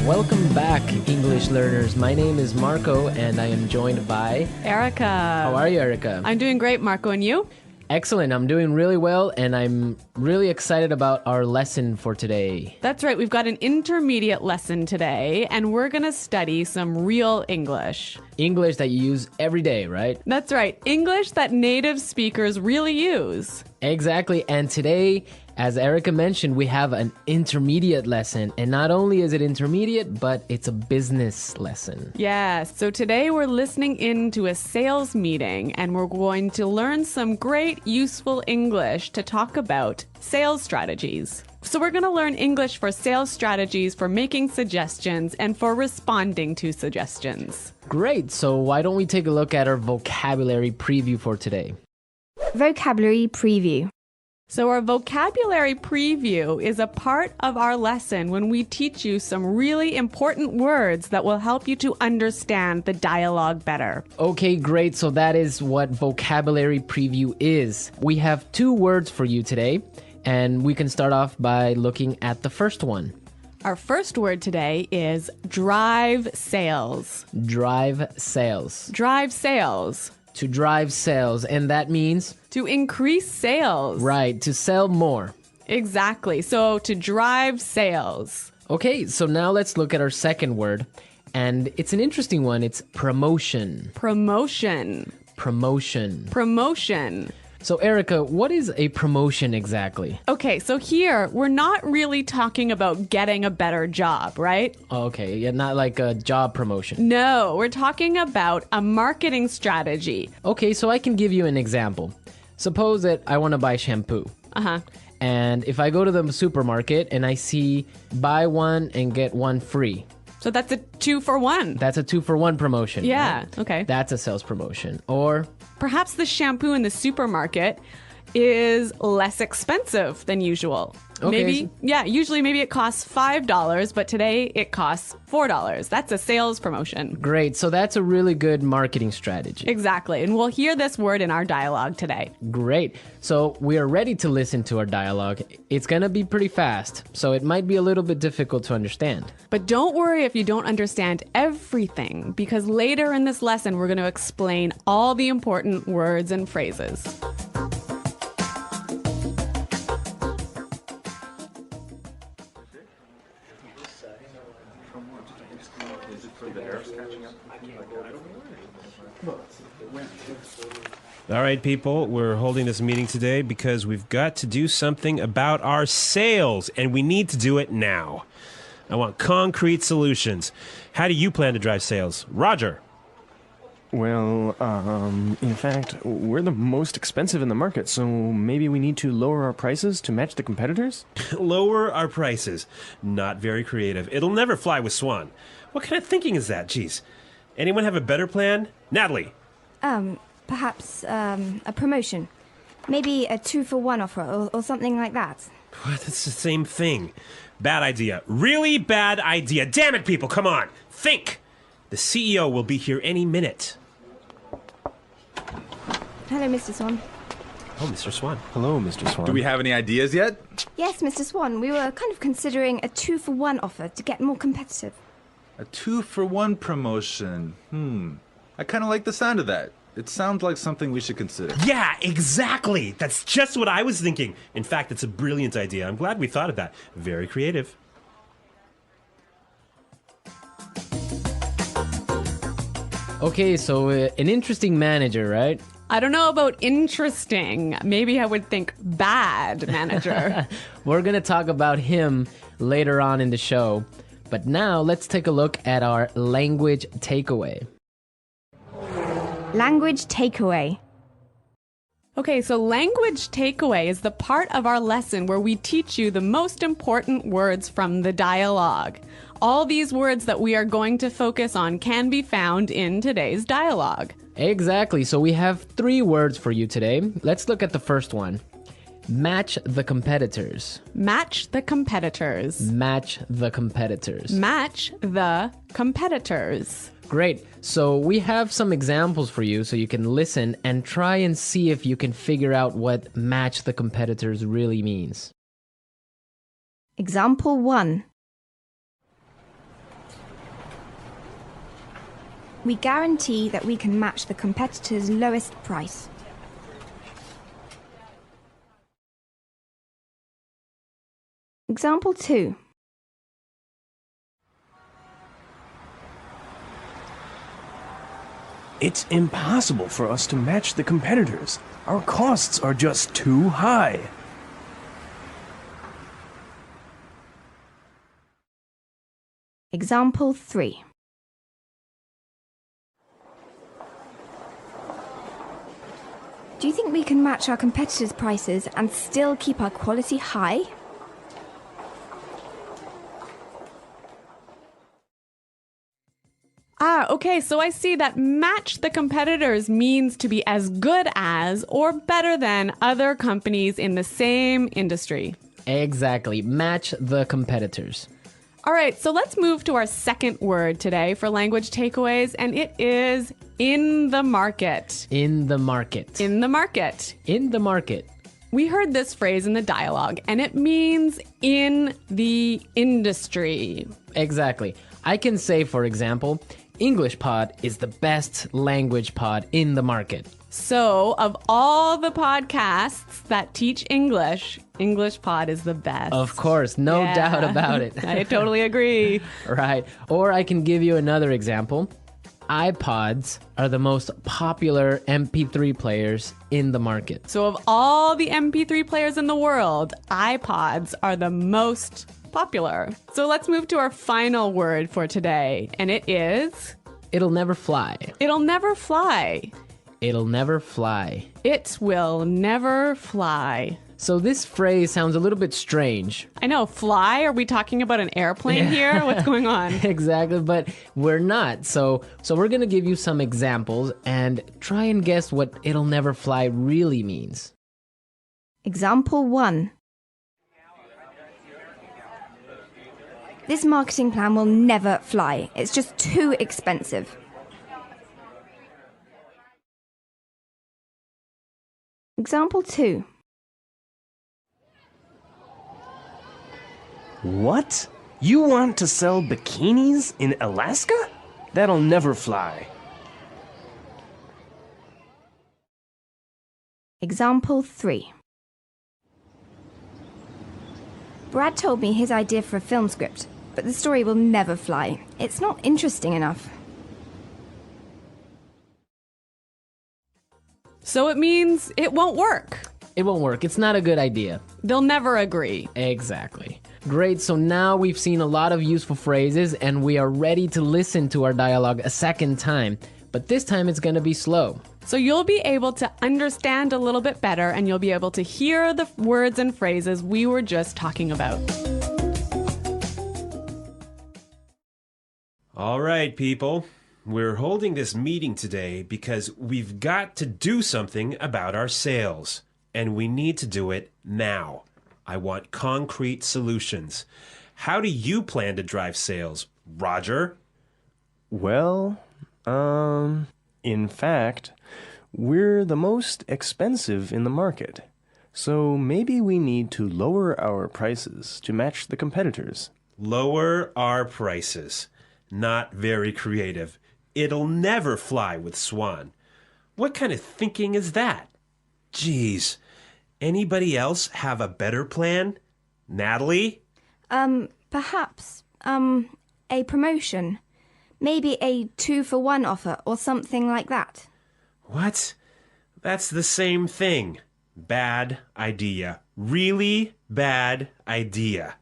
Welcome back, English learners. My name is Marco, and I am joined by... Erica. How are you, Erica? I'm doing great, Marco. And you? Excellent. I'm doing really well, and I'm really excited about our lesson for today. That's right. We've got an intermediate lesson today, and we're going to study some real English. English that you use every day, right? That's right. English that native speakers really use. Exactly. And today, as Erica mentioned, we have an intermediate lesson. And not only is it intermediate, but it's a business lesson. Yes. So today we're listening into a sales meeting, and we're going to learn some great, useful English to talk about sales strategies. So we're going to learn English for sales strategies, for making suggestions, and for responding to suggestions. Great. So why don't we take a look at our vocabulary preview for today? Vocabulary preview. So our vocabulary preview is a part of our lesson when we teach you some really important words that will help you to understand the dialogue better. Okay, great. So that is what vocabulary preview is. We have 2 words for you today, and we can start off by looking at the first one. Our first word today is drive sales. Drive sales. Drive sales. To drive sales, and that means... To increase sales. Right, to sell more. Exactly. So to drive sales. Okay, so now let's look at our second word, and it's an interesting one. It's promotion. Promotion. Promotion. Promotion. So Erica, what is a promotion exactly? Okay, so here we're not really talking about getting a better job, right? Okay, yeah, not like a job promotion. No, we're talking about a marketing strategy. Okay, so I can give you an example. Suppose that I want to buy shampoo. Uh-huh. And if I go to the supermarket and I see buy one and get one free. So that's a 2-for-1. That's a 2-for-1 promotion. Yeah, right? okay. That's a sales promotion. Or perhaps the shampoo in the supermarket is less expensive than usual. Okay. Usually maybe it costs $5, but today it costs $4. That's a sales promotion. great. So that's a really good marketing strategy. Exactly. And we'll hear this word in our dialogue today. Great. So we are ready to listen to our dialogue. It's going to be pretty fast, so it might be a little bit difficult to understand. But don't worry if you don't understand everything, because later in this lesson, we're going to explain all the important words and phrases. All right, people, we're holding this meeting today because we've got to do something about our sales, and we need to do it now. I want concrete solutions. How do you plan to drive sales? Roger. Well, in fact, we're the most expensive in the market, so maybe we need to lower our prices to match the competitors? Lower our prices. Not very creative. It'll never fly with Swan. What kind of thinking is that? Jeez. Anyone have a better plan? Natalie. Perhaps a promotion. Maybe a 2-for-1 offer or something like that. What? That's the same thing. Bad idea. Really bad idea. Damn it, people, come on. Think. The CEO will be here any minute. Hello, Mr. Swan. Oh, Mr. Swan. Hello, Mr. Swan. Do we have any ideas yet? Yes, Mr. Swan. We were kind of considering a 2-for-1 offer to get more competitive. A 2-for-1 promotion. I kind of like the sound of that. It sounds like something we should consider. Yeah, exactly. That's just what I was thinking. In fact, it's a brilliant idea. I'm glad we thought of that. Very creative. Okay, so an interesting manager, right? I don't know about interesting. Maybe I would think bad manager. We're going to talk about him later on in the show. But now let's take a look at our language takeaway. Language takeaway. Okay, so language takeaway is the part of our lesson where we teach you the most important words from the dialogue. All these words that we are going to focus on can be found in today's dialogue. Exactly. So we have 3 words for you today. Let's look at the first one. Match the competitors. Match the competitors. Match the competitors. Match the competitors. Great. So we have some examples for you so you can listen and try and see if you can figure out what match the competitors really means. Example 1. We guarantee that we can match the competitor's lowest price. Example 2. It's impossible for us to match the competitors. Our costs are just too high. Example 3. Do you think we can match our competitors' prices and still keep our quality high? Okay, so I see that match the competitors means to be as good as or better than other companies in the same industry. Exactly. Match the competitors. All right, so let's move to our second word today for language takeaways, and it is in the market. In the market. In the market. In the market. We heard this phrase in the dialogue, and it means in the industry. Exactly. I can say, for example, English Pod is the best language pod in the market. So, of all the podcasts that teach English, English Pod is the best. Of course, no doubt about it. I totally agree. Right. Or I can give you another example. iPods are the most popular MP3 players in the market. So, of all the MP3 players in the world, iPods are the most popular. So, let's move to our final word for today, and it is... It'll never fly. It'll never fly. It'll never fly. It will never fly. So this phrase sounds a little bit strange. I know, fly? Are we talking about an airplane here? What's going on? Exactly, but we're not. So we're going to give you some examples and try and guess what it'll never fly really means. Example 1. This marketing plan will never fly. It's just too expensive. Example 2. What? You want to sell bikinis in Alaska? That'll never fly. Example 3. Brad told me his idea for a film script, but the story will never fly. It's not interesting enough. So it means it won't work. It won't work. It's not a good idea. They'll never agree. Exactly. Great, so now we've seen a lot of useful phrases and we are ready to listen to our dialogue a second time. But this time it's going to be slow. So you'll be able to understand a little bit better and you'll be able to hear the words and phrases we were just talking about. All right, people. We're holding this meeting today because we've got to do something about our sales. And we need to do it now. I want concrete solutions. How do you plan to drive sales, Roger? Well, in fact, we're the most expensive in the market. So maybe we need to lower our prices to match the competitors. Lower our prices. Not very creative. It'll never fly with Swan. What kind of thinking is that? Geez. Anybody else have a better plan? Natalie? Perhaps, a promotion. Maybe a 2-for-1 offer or something like that. What? That's the same thing. Bad idea. Really bad idea.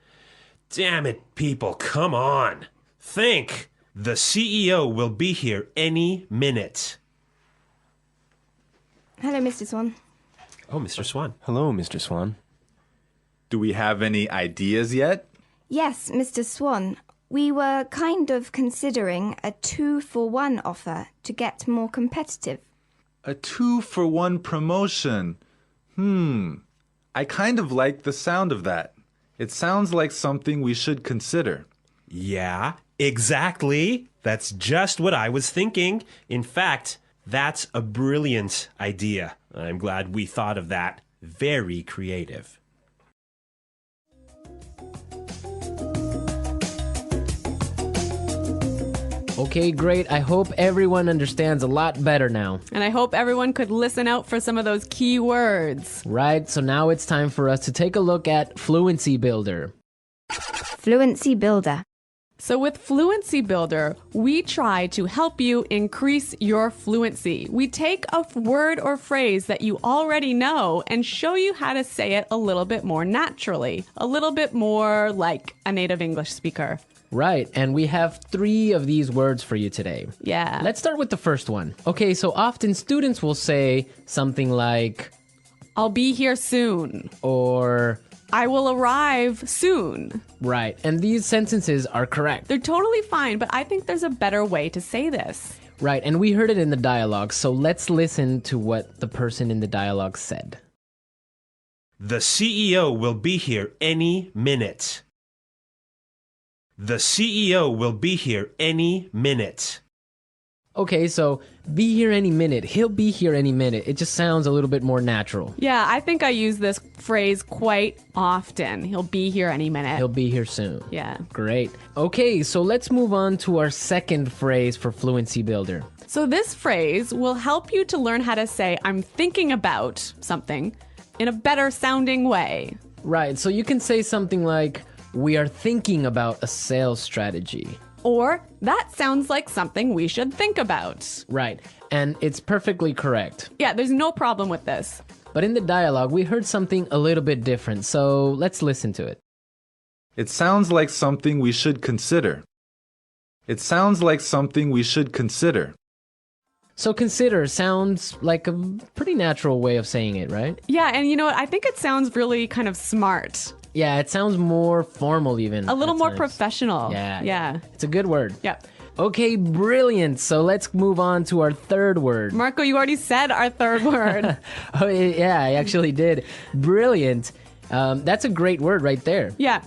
Damn it, people, come on. Think. The CEO will be here any minute. Hello, Mr. Swan. Oh, Mr. Swan. Hello, Mr. Swan. Do we have any ideas yet? Yes, Mr. Swan. We were kind of considering a 2-for-1 offer to get more competitive. A 2-for-1 promotion. I kind of like the sound of that. It sounds like something we should consider. Yeah, exactly. That's just what I was thinking. In fact, that's a brilliant idea. I'm glad we thought of that. Very creative. Okay, great. I hope everyone understands a lot better now. And I hope everyone could listen out for some of those key words. Right, so now it's time for us to take a look at Fluency Builder. Fluency Builder. So with Fluency Builder, we try to help you increase your fluency. We take a word or phrase that you already know and show you how to say it a little bit more naturally, a little bit more like a native English speaker. Right, and we have 3 of these words for you today. Yeah. Let's start with the first one. Okay, so often students will say something like, I'll be here soon. or, I will arrive soon. right, and these sentences are correct. They're totally fine, but I think there's a better way to say this. Right, and we heard it in the dialogue, so let's listen to what the person in the dialogue said. The CEO will be here any minute. The CEO will be here any minute. Okay, so be here any minute. He'll be here any minute. It just sounds a little bit more natural. Yeah, I think I use this phrase quite often. He'll be here any minute. He'll be here soon. Yeah. Great. Okay, so let's move on to our second phrase for Fluency Builder. So this phrase will help you to learn how to say I'm thinking about something in a better sounding way. Right, so you can say something like, we are thinking about a sales strategy. Or that sounds like something we should think about. Right, and it's perfectly correct. Yeah, there's no problem with this. But in the dialogue, we heard something a little bit different, so let's listen to it. It sounds like something we should consider. It sounds like something we should consider. So consider sounds like a pretty natural way of saying it, right? Yeah, and you know what? I think it sounds really kind of smart. Yeah, it sounds more formal even. A little at more times. professional. Yeah. It's a good word. Yeah. Okay, brilliant. So let's move on to our third word. Marco, you already said our third word. Oh, yeah, I actually did. Brilliant. That's a great word right there. Yeah.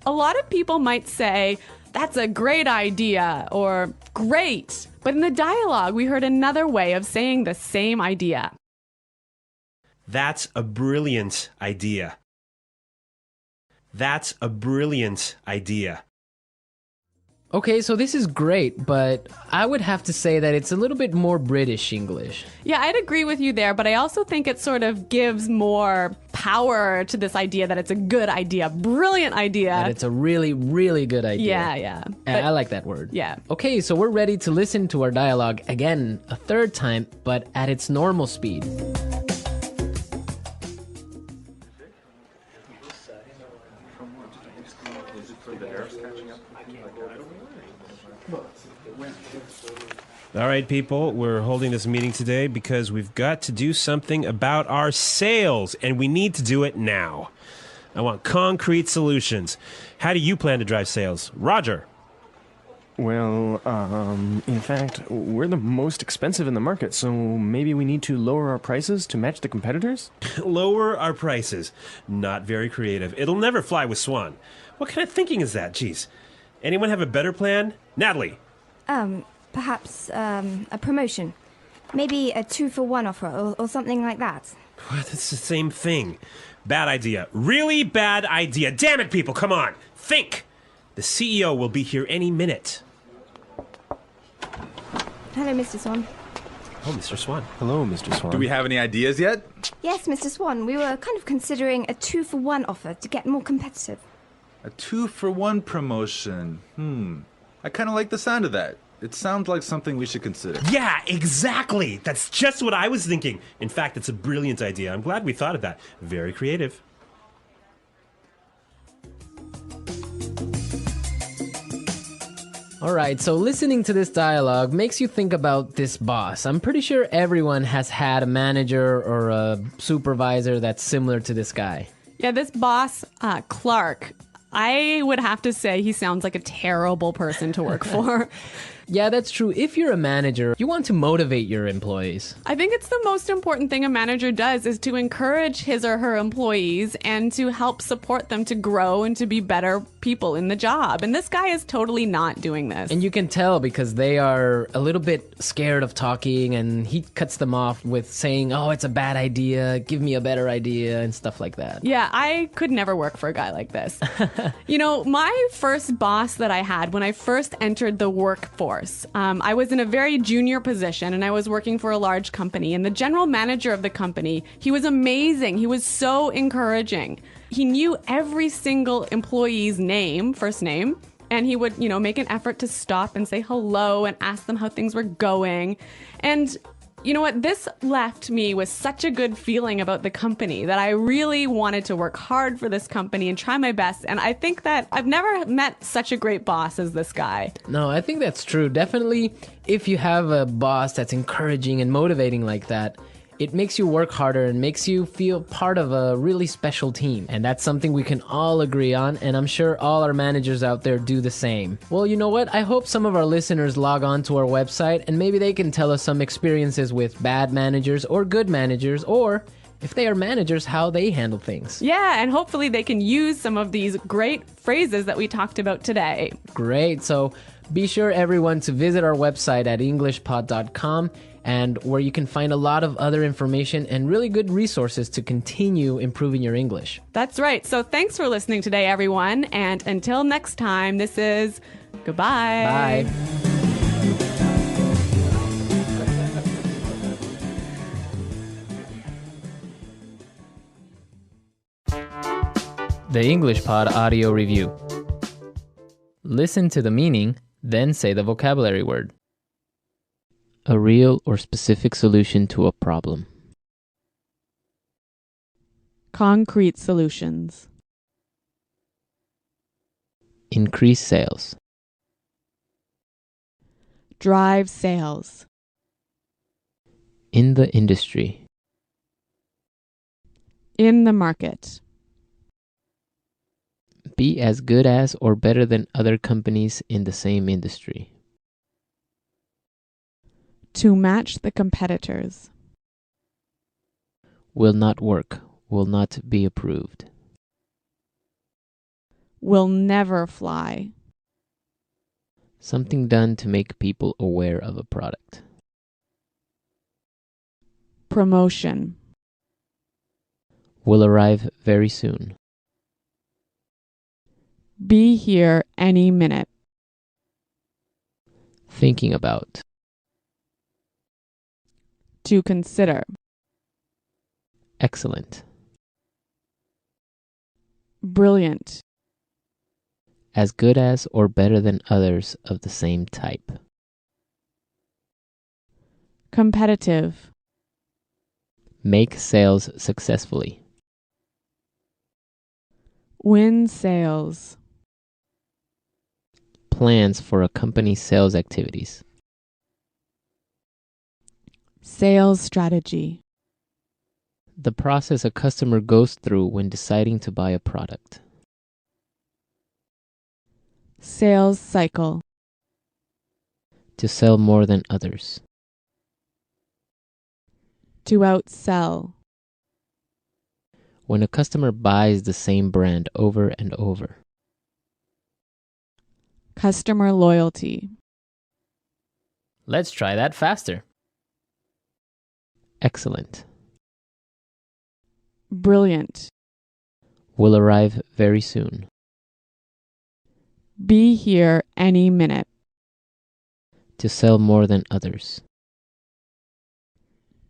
A lot of people might say, that's a great idea or great. But in the dialogue, we heard another way of saying the same idea. That's a brilliant idea. That's a brilliant idea. Okay, so this is great, but I would have to say that it's a little bit more British English. Yeah, I'd agree with you there, but I also think it sort of gives more power to this idea that it's a good idea, brilliant idea. And it's a really, really good idea. Yeah. I like that word. Yeah. Okay, so we're ready to listen to our dialogue again a third time, but at its normal speed. All right, people, we're holding this meeting today because we've got to do something about our sales, and we need to do it now. I want concrete solutions. How do you plan to drive sales? Roger. Well, in fact, we're the most expensive in the market, so maybe we need to lower our prices to match the competitors? Lower our prices. Not very creative. It'll never fly with Swan. What kind of thinking is that? Jeez. Anyone have a better plan? Natalie. Perhaps a promotion. Maybe a 2-for-1 offer or something like that. What? It's the same thing. Bad idea. Really bad idea. Damn it, people, come on. Think. The CEO will be here any minute. Hello, Mr. Swan. Oh, Mr. Swan. Hello, Mr. Swan. Do we have any ideas yet? Yes, Mr. Swan, we were kind of considering a 2-for-1 offer to get more competitive. A 2-for-1 promotion. I kind of like the sound of that. It sounds like something we should consider. Yeah, exactly. That's just what I was thinking. In fact, it's a brilliant idea. I'm glad we thought of that. Very creative. All right, so listening to this dialogue makes you think about this boss. I'm pretty sure everyone has had a manager or a supervisor that's similar to this guy. Yeah, this boss, Clark, I would have to say he sounds like a terrible person to work for. Yeah, that's true. If you're a manager, you want to motivate your employees. I think it's the most important thing a manager does is to encourage his or her employees and to help support them to grow and to be better people in the job. And this guy is totally not doing this. And you can tell because they are a little bit scared of talking, and he cuts them off with saying, oh, it's a bad idea, give me a better idea, and stuff like that. Yeah, I could never work for a guy like this. You know, my first boss that I had when I first entered the workforce, course. I was in a very junior position and I was working for a large company, and the general manager of the company, he was amazing. He was so encouraging. He knew every single employee's name, first name, and he would, make an effort to stop and say hello and ask them how things were going. And you know what? This left me with such a good feeling about the company that I really wanted to work hard for this company and try my best. And I think that I've never met such a great boss as this guy. No, I think that's true. Definitely, if you have a boss that's encouraging and motivating like that, it makes you work harder and makes you feel part of a really special team. And that's something we can all agree on, and I'm sure all our managers out there do the same. Well, you know what? I hope some of our listeners log on to our website and maybe they can tell us some experiences with bad managers or good managers, or if they are managers, how they handle things. Yeah, and hopefully they can use some of these great phrases that we talked about today. Great. So be sure, everyone, to visit our website at englishpod.com, and where you can find a lot of other information and really good resources to continue improving your English. That's right. So thanks for listening today, everyone. And until next time, this is goodbye. Bye. The English Pod Audio Review. Listen to the meaning, then say the vocabulary word. A real or specific solution to a problem. Concrete solutions. Increase sales. Drive sales. In the industry. In the market. Be as good as or better than other companies in the same industry. To match the competitors. Will not work. Will not be approved. Will never fly. Something done to make people aware of a product. Promotion. Will arrive very soon. Be here any minute. Thinking about. To consider. Excellent. Brilliant. As good as or better than others of the same type. Competitive. Make sales successfully. Win sales. Plans for a company's sales activities. Sales strategy. The process a customer goes through when deciding to buy a product. Sales cycle. To sell more than others. To outsell. When a customer buys the same brand over and over. Customer loyalty. Let's try that faster. Excellent. Brilliant. Will arrive very soon. Be here any minute. To sell more than others.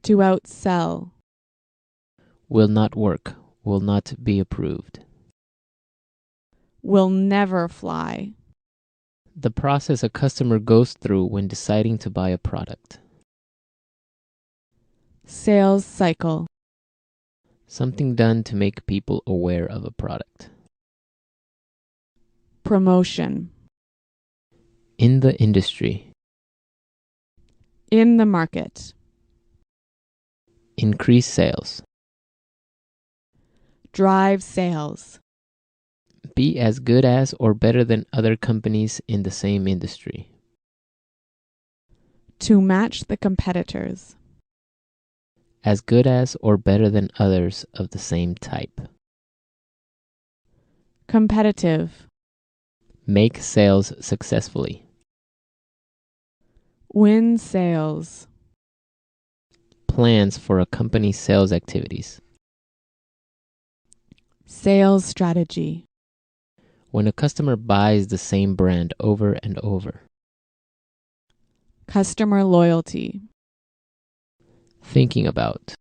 To outsell. Will not work. Will not be approved. Will never fly. The process a customer goes through when deciding to buy a product. Sales cycle. Something done to make people aware of a product. Promotion. In the industry. In the market. Increase sales. Drive sales. Be as good as or better than other companies in the same industry. To match the competitors. As good as or better than others of the same type. Competitive. Make sales successfully. Win sales. Plans for a company's sales activities. Sales strategy. When a customer buys the same brand over and over. Customer loyalty. Thinking about.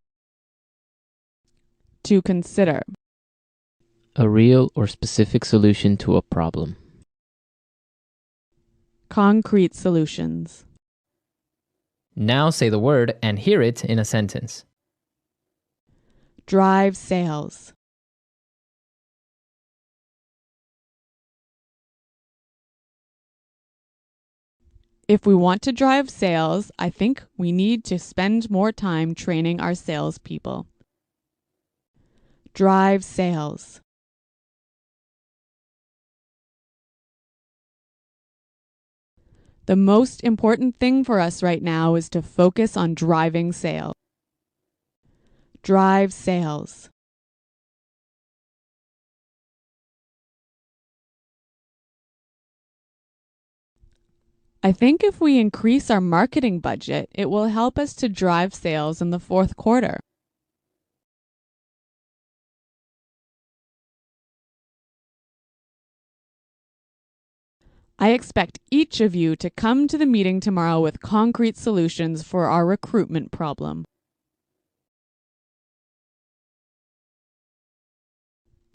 To consider. A real or specific solution to a problem. Concrete solutions. Now say the word and hear it in a sentence. Drive sales. If we want to drive sales, I think we need to spend more time training our salespeople. Drive sales. The most important thing for us right now is to focus on driving sales. Drive sales. I think if we increase our marketing budget, it will help us to drive sales in the fourth quarter. I expect each of you to come to the meeting tomorrow with concrete solutions for our recruitment problem.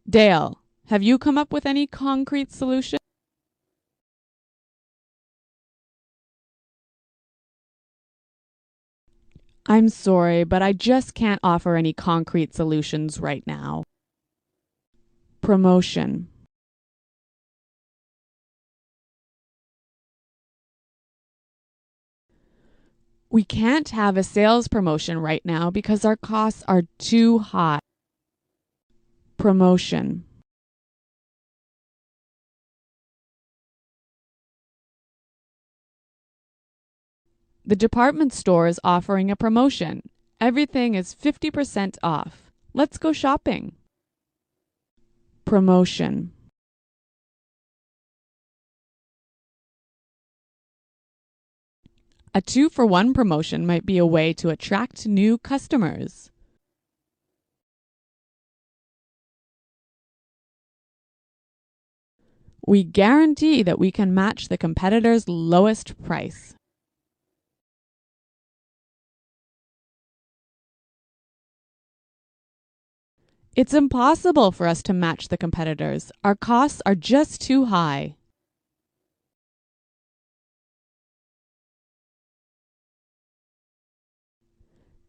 Dale, have you come up with any concrete solution? I'm sorry, but I just can't offer any concrete solutions right now. Promotion. We can't have a sales promotion right now because our costs are too high. Promotion. The department store is offering a promotion. Everything is 50% off. Let's go shopping. Promotion. A 2-for-1 promotion might be a way to attract new customers. We guarantee that we can match the competitor's lowest price. It's impossible for us to match the competitors. Our costs are just too high.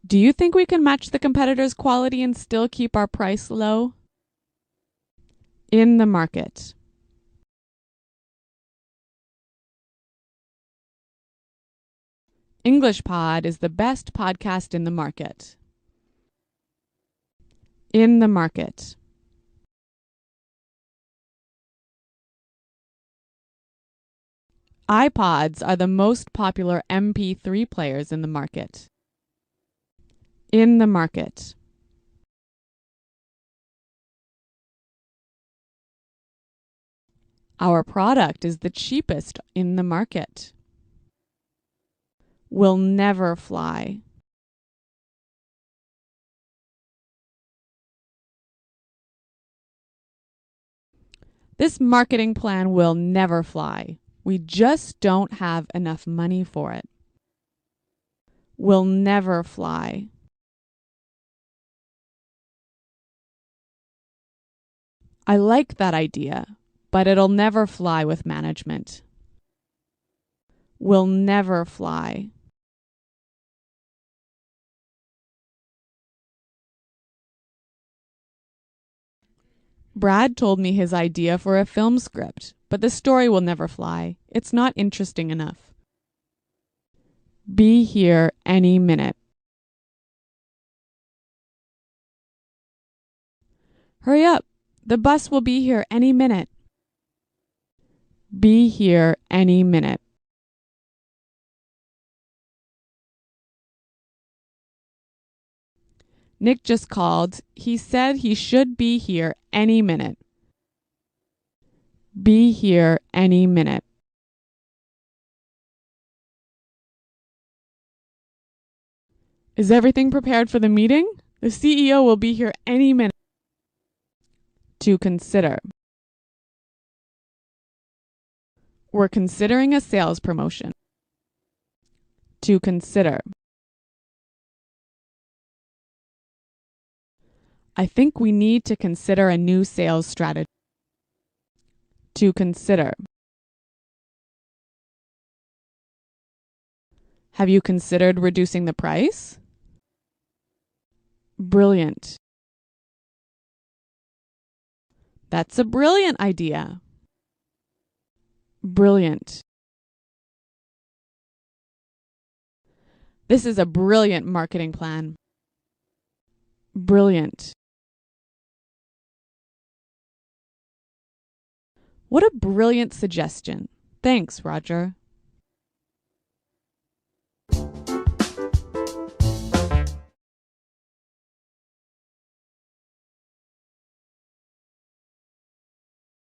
Do you think we can match the competitors' quality and still keep our price low? In the market. English Pod is the best podcast in the market. In the market. iPods are the most popular MP3 players in the market. In the market. Our product is the cheapest in the market. Will never fly. This marketing plan will never fly. We just don't have enough money for it. Will never fly. I like that idea, but it'll never fly with management. Will never fly. Brad told me his idea for a film script, but the story will never fly. It's not interesting enough. Be here any minute. Hurry up. The bus will be here any minute. Be here any minute. Nick just called. He said he should be here any minute. Be here any minute. Is everything prepared for the meeting? The CEO will be here any minute. To consider. We're considering a sales promotion. To consider. I think we need to consider a new sales strategy. To consider. Have you considered reducing the price? Brilliant. That's a brilliant idea. Brilliant. This is a brilliant marketing plan. Brilliant. What a brilliant suggestion. Thanks, Roger.